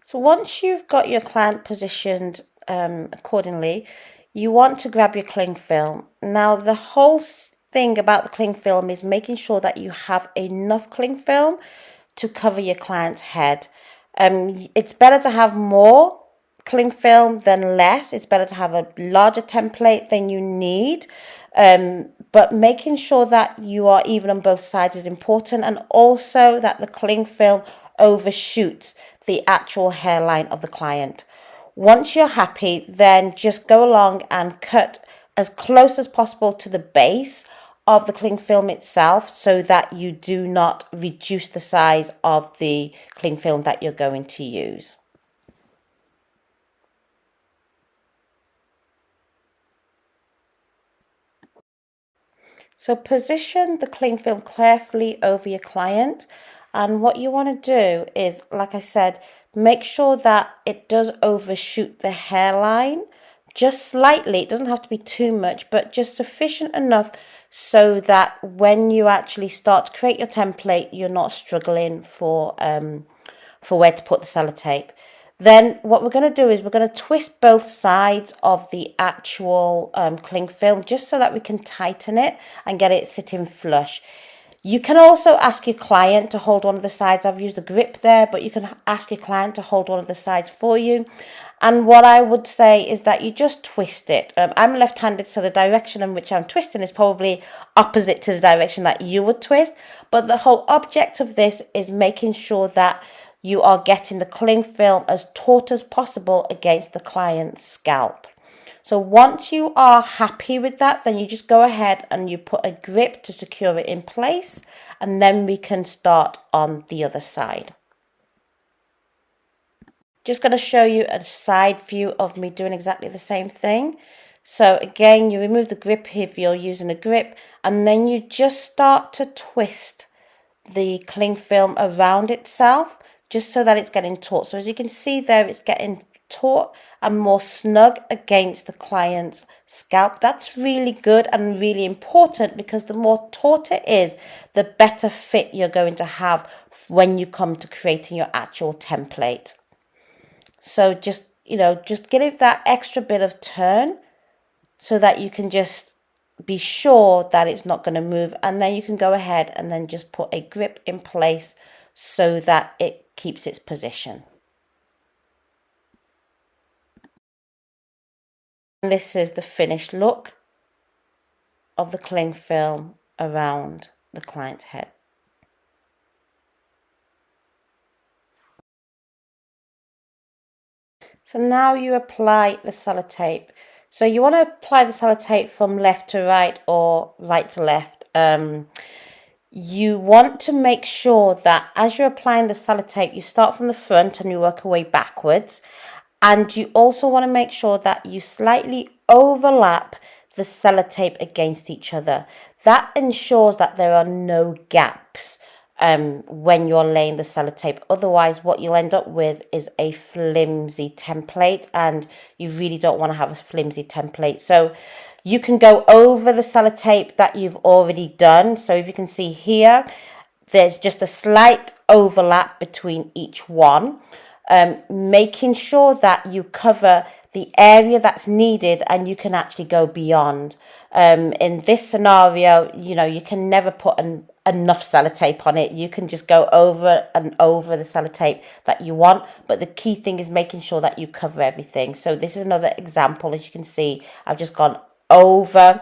So once you've got your client positioned accordingly, you want to grab your cling film. Now the whole thing about the cling film is making sure that you have enough cling film to cover your client's head. It's better to have more cling film than less. It's better to have a larger template than you need. But making sure that you are even on both sides is important, and also that the cling film overshoots the actual hairline of the client. Once you're happy, then just go along and cut as close as possible to the base of the cling film itself, so that you do not reduce the size of the cling film that you're going to use. So position the cling film carefully over your client, and what you want to do is, like I said, make sure that it does overshoot the hairline just slightly. It doesn't have to be too much, but just sufficient enough so that when you actually start to create your template, you're not struggling for where to put the sellotape. Then what we're going to do is we're going to twist both sides of the actual cling film, just so that we can tighten it and get it sitting flush. You can also ask your client to hold one of the sides. I've used a grip there, but you can ask your client to hold one of the sides for you. And what I would say is that you just twist it. I'm left-handed, so the direction in which I'm twisting is probably opposite to the direction that you would twist. But the whole object of this is making sure that you are getting the cling film as taut as possible against the client's scalp. So once you are happy with that, then you just go ahead and you put a grip to secure it in place, and then we can start on the other side. Just going to show you a side view of me doing exactly the same thing. So again, you remove the grip if you're using a grip, and then you just start to twist the cling film around itself, just so that it's getting taut. So as you can see there, it's getting taut and more snug against the client's scalp. That's really good and really important, because the more taut it is, the better fit you're going to have when you come to creating your actual template. So just give it that extra bit of turn so that you can just be sure that it's not going to move, and then you can go ahead and then just put a grip in place so that it keeps its position. And this is the finished look of the cling film around the client's head. So now you apply the sellotape. So you want to apply the sellotape from left to right or right to left. You want to make sure that as you're applying the sellotape, you start from the front and you work your way backwards. And you also want to make sure that you slightly overlap the sellotape against each other. That ensures that there are no gaps when you're laying the sellotape. Otherwise, what you'll end up with is a flimsy template, and you really don't want to have a flimsy template. So you can go over the sellotape that you've already done. So if you can see here, there's just a slight overlap between each one. Making sure that you cover the area that's needed, and you can actually go beyond. In this scenario, you can never put enough sellotape on it. You can just go over and over the sellotape that you want, but the key thing is making sure that you cover everything. So this is another example. As you can see, I've just gone over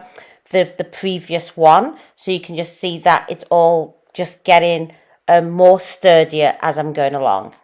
the previous one, so you can just see that it's all just getting more sturdier as I'm going along.